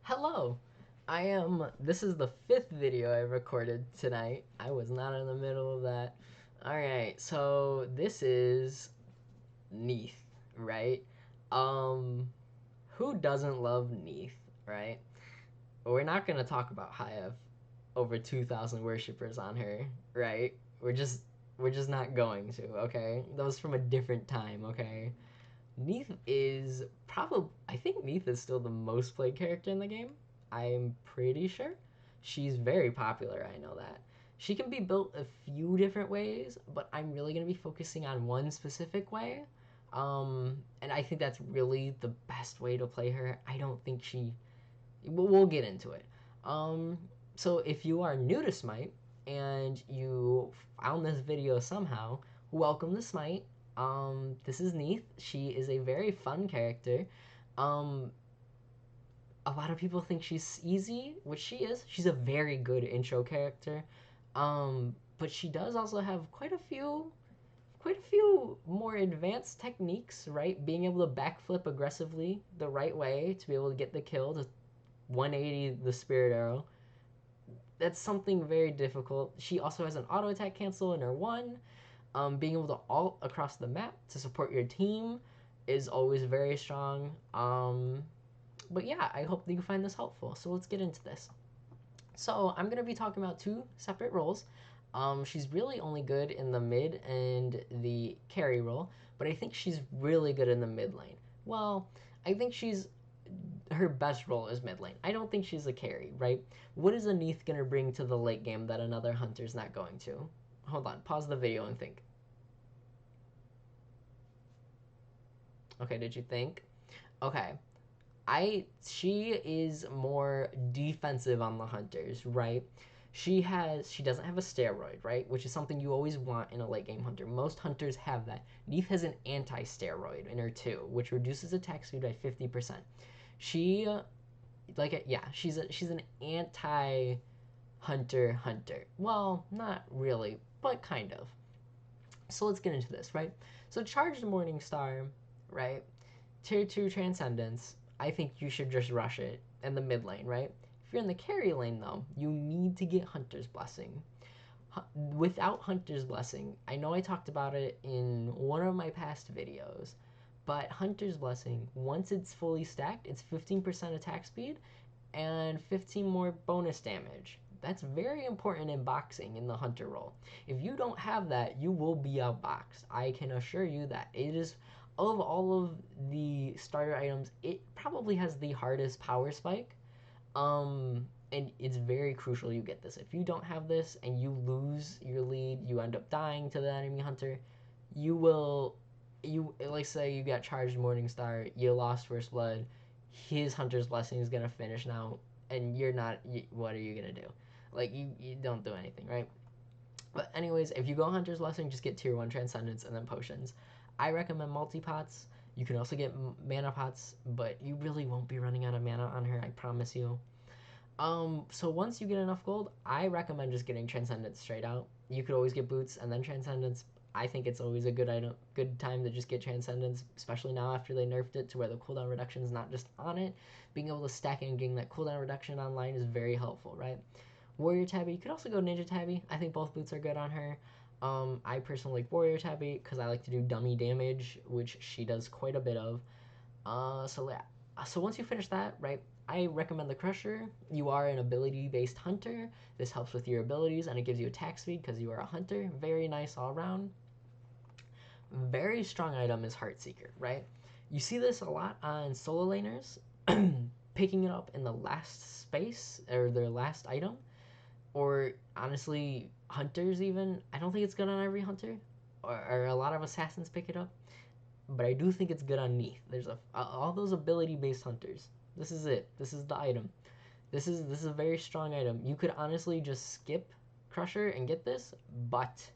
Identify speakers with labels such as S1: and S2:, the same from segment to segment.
S1: Hello! This is the 5th video I recorded tonight. I was not in the middle of that. Alright, so this is Neith, right? Um, who doesn't love Neith, right? We're not gonna talk about how I have over 2,000 worshippers on her, right? We're just not going to, okay? That was from a different time, okay? Neith is probably, I think Neith is still the most played character in the game. I'm pretty sure. She's very popular, I know that. She can be built a few different ways, but I'm really going to be focusing on one specific way. And I think that's really the best way to play her. I don't think we'll get into it. So if you are new to Smite and you found this video somehow, welcome to Smite. This is Neith. She is a very fun character. Um, a lot of people think she's easy, which she is. She's a very good intro character. But she does also have quite a few more advanced techniques, right? Being able to backflip aggressively the right way to be able to get the kill, to 180 the spirit arrow. That's something very difficult. She also has an auto attack cancel in her one. Being able to alt across the map to support your team is always very strong. But yeah, I hope that you find this helpful. So let's get into this. So I'm going to be talking about two separate roles. She's really only good in the mid and the carry role, but I think she's really good in the mid lane. Well, I think her best role is mid lane. I don't think she's a carry, right? What is a Neith going to bring to the late game that another hunter's not going to? Hold on, pause the video and think. Okay, did you think? Okay. She is more defensive on the hunters, right? She doesn't have a steroid, right? Which is something you always want in a late game hunter. Most hunters have that. Neith has an anti-steroid in her too, which reduces attack speed by 50%. She yeah, she's an anti-hunter. Well, not really, but kind of. So let's get into this, right? So Charged Morning Star, right? Tier 2 Transcendence, I think you should just rush it in the mid lane, right? If you're in the carry lane, though, you need to get Hunter's Blessing. Without Hunter's Blessing, I know I talked about it in one of my past videos, but Hunter's Blessing, once it's fully stacked, it's 15% attack speed and 15 more bonus damage. That's very important in boxing in the hunter role. If you don't have that, you will be outboxed. I can assure you that. It is, of all of the starter items, it probably has the hardest power spike. And it's very crucial you get this. If you don't have this and you lose your lead, you end up dying to the enemy hunter, you will, like say you got charged Morningstar, you lost First Blood, his Hunter's Blessing is gonna finish now, and you're not. What are you gonna do? Like you don't do anything, right? But anyways, if you go Hunter's Blessing, just get tier 1 Transcendence and then potions. I recommend multi-pots. You can also get mana pots, but you really won't be running out of mana on her, I promise you. So once you get enough gold, I recommend just getting Transcendence straight out. You could always get boots and then Transcendence. I think it's always a good time to just get Transcendence, especially now after they nerfed it to where the cooldown reduction is not just on it. Being able to stack it and getting that cooldown reduction online is very helpful, right? Warrior Tabby, you could also go Ninja Tabby. I think both boots are good on her. I personally like Warrior Tabby because I like to do dummy damage, which she does quite a bit of. So yeah. So once you finish that, right, I recommend the Crusher. You are an ability-based hunter. This helps with your abilities, and it gives you attack speed because you are a hunter. Very nice all around. Very strong item is Heartseeker, right? You see this a lot on solo laners, picking it up in the last space, or their last item. Or, honestly, hunters even. I don't think it's good on every hunter. Or a lot of assassins pick it up, but I do think it's good on Neith. There's all those ability-based hunters. This is it. This is the item. This is a very strong item. You could honestly just skip Crusher and get this, but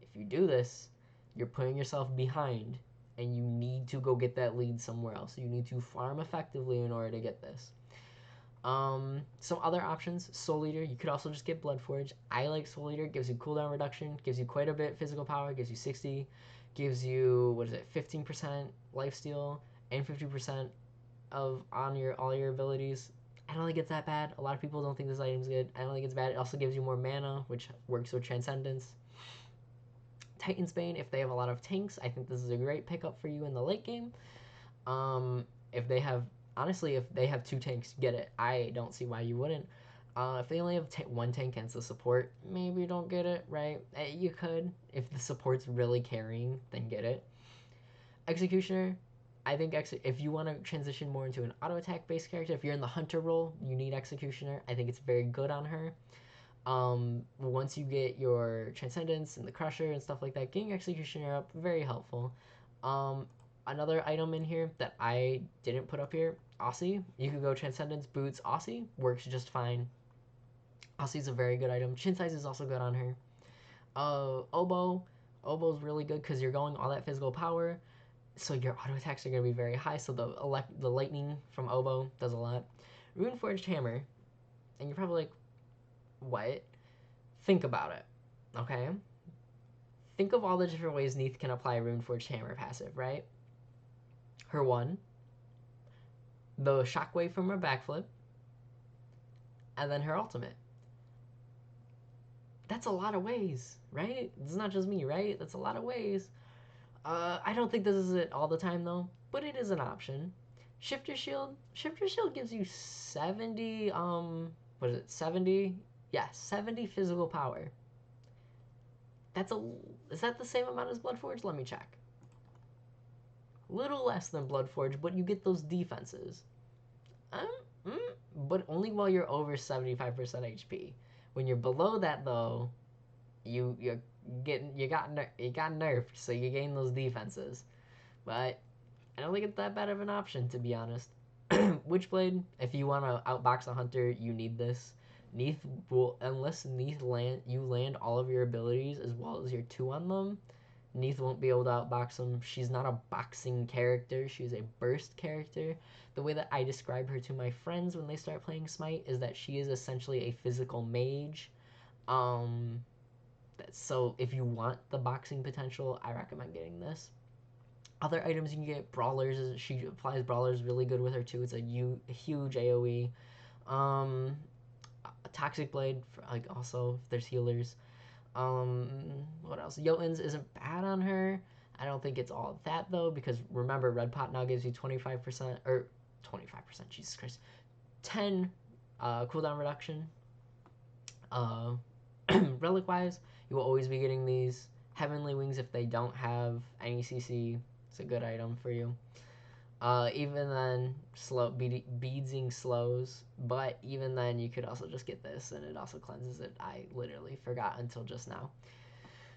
S1: if you do this, you're putting yourself behind, and you need to go get that lead somewhere else. You need to farm effectively in order to get this. Some other options, Soul Eater. You could also just get Blood Forge. I like Soul Eater. Gives you cooldown reduction. Gives you quite a bit physical power. Gives you 60. Gives you, what is it, 15% lifesteal and 50% of on your all your abilities. I don't think it's that bad. A lot of people don't think this item's good. I don't think it's bad. It also gives you more mana, which works with Transcendence. Titan's Bane, if they have a lot of tanks, I think this is a great pickup for you in the late game. If they have, honestly, if they have 2 tanks, get it. I don't see why you wouldn't. If they only have 1 tank against the support, maybe you don't get it, right? You could. If the support's really carrying, then get it. Executioner, I think if you want to transition more into an auto attack based character, if you're in the hunter role, you need Executioner. I think it's very good on her. Once you get your Transcendence and the Crusher and stuff like that, getting Executioner up, very helpful. Another item in here that I didn't put up here, Aussie. You could go Transcendence, Boots, Aussie. Works just fine. Aussie's a very good item. Chin size is also good on her. Oboe. Oboe's really good because you're going all that physical power. So your auto attacks are going to be very high. So the lightning from Oboe does a lot. Runeforged Hammer. And you're probably like, what? Think about it. Okay? Think of all the different ways Neith can apply Runeforged Hammer passive, right? Her 1. The shockwave from her backflip. And then her ultimate. That's a lot of ways, right? It's not just me, right? That's a lot of ways. I don't think this is it all the time, though. But it is an option. Shifter Shield. Shifter Shield gives you 70, what is it, 70? Yeah, 70 physical power. Is that the same amount as Bloodforge? Let me check. Little less than Bloodforge, but you get those defenses. But only while you're over 75% HP. When you're below that, though, you got nerfed, so you gain those defenses. But I don't think it's that bad of an option, to be honest. Witchblade, if you want to outbox a hunter, you need this. Neith will, unless Neith you land all of your abilities as well as your 2 on them, Neith won't be able to outbox them. She's not a boxing character. She's a burst character. The way that I describe her to my friends when they start playing Smite is that she is essentially a physical mage. So if you want the boxing potential, I recommend getting this. Other items you can get, Brawlers. She applies Brawlers really good with her too. It's a huge AoE. Toxic Blade, like also if there's healers. What else? Jotuns isn't bad on her. I don't think it's all that though, because remember, Red Pot now gives you 25% or 25%. Jesus Christ, 10 cooldown reduction. Relic wise, you will always be getting these. Heavenly Wings, if they don't have any CC, it's a good item for you. Even then, beadsing slows, but even then, you could also just get this, and it also cleanses it. I literally forgot until just now.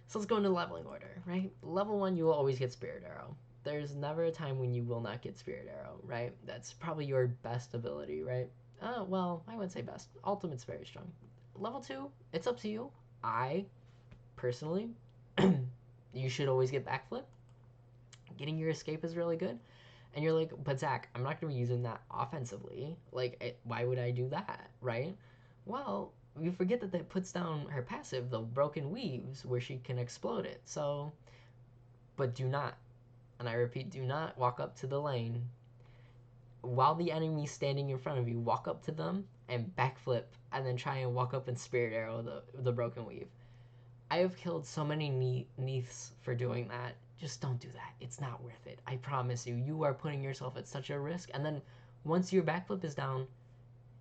S1: So let's go into leveling order, right? Level 1, you will always get Spirit Arrow. There's never a time when you will not get Spirit Arrow, right? That's probably your best ability, right? Well, I wouldn't say best. Ultimate's very strong. Level 2, it's up to you. I, personally, you should always get Backflip. Getting your escape is really good. And you're like, but Zach, I'm not going to be using that offensively. Like, why would I do that, right? Well, you forget that that puts down her passive, the Broken Weaves, where she can explode it. So, but do not, and I repeat, do not walk up to the lane while the enemy's standing in front of you. Walk up to them and backflip, and then try and walk up and Spirit Arrow the Broken Weave. I have killed so many Neiths for doing that. Just don't do that. It's not worth it. I promise you. You are putting yourself at such a risk. And then once your backflip is down,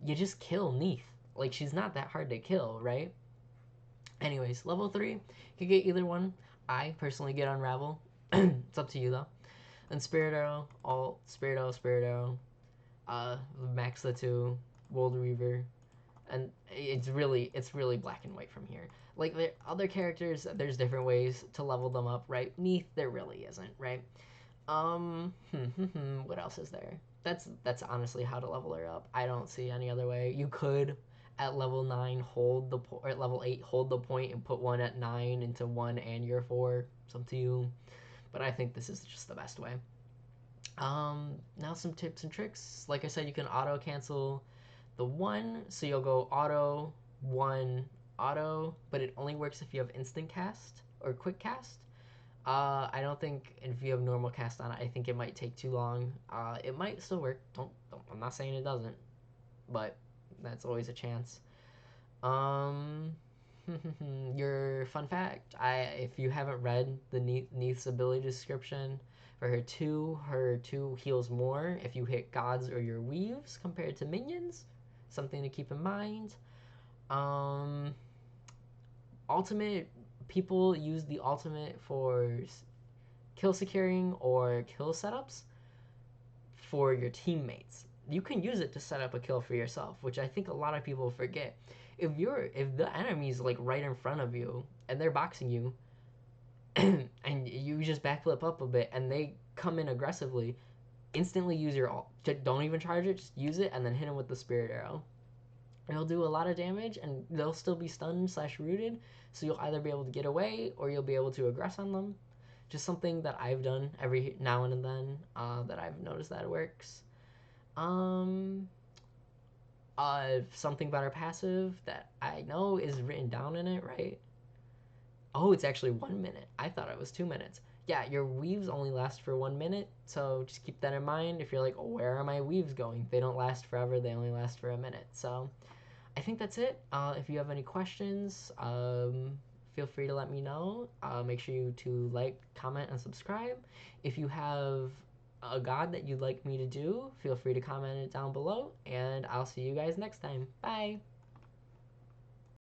S1: you just kill Neith. Like, she's not that hard to kill, right? Anyways, level 3, you can get either one. I personally get Unravel. It's up to you, though. And Spirit Arrow, all Spirit Arrow. Max the 2, Wold Reaver. And it's really black and white from here. Like, other characters, there's different ways to level them up, right? Neith, there really isn't, right? What else is there? That's honestly how to level her up. I don't see any other way. You could, at level 9, or at level 8, hold the point and put one at 9 into 1 and your 4. It's up to you. But I think this is just the best way. Now some tips and tricks. Like I said, you can auto cancel the 1, so you'll go auto, 1, auto, but it only works if you have instant cast or quick cast. I don't think if you have normal cast on it, I think it might take too long. It might still work. Don't. I'm not saying it doesn't, but that's always a chance. Um, your fun fact. If you haven't read the Neith's ability description, for her two heals more if you hit gods or your weaves compared to minions. Something to keep in mind. Um, ultimate people use the ultimate for kill securing or kill setups for your teammates. You can use it to set up a kill for yourself, which I think a lot of people forget. If the enemy's like right in front of you and they're boxing you and you just backflip up a bit and they come in aggressively, instantly use your ult. Don't even charge it, just use it and then hit them with the spirit arrow. It'll do a lot of damage and they'll still be stunned slash rooted, so you'll either be able to get away or you'll be able to aggress on them. Just something that I've done every now and then that I've noticed that works. Um, Something about our passive that I know is written down in it, right? Oh, it's actually 1 minute. I thought it was 2 minutes. Yeah, your weaves only last for 1 minute, so just keep that in mind. If you're like, oh, where are my weaves going? They don't last forever, they only last for a minute. So I think that's it. If you have any questions, feel free to let me know. Make sure you to like, comment, and subscribe. If you have a god that you'd like me to do, feel free to comment it down below, and I'll see you guys next time. Bye!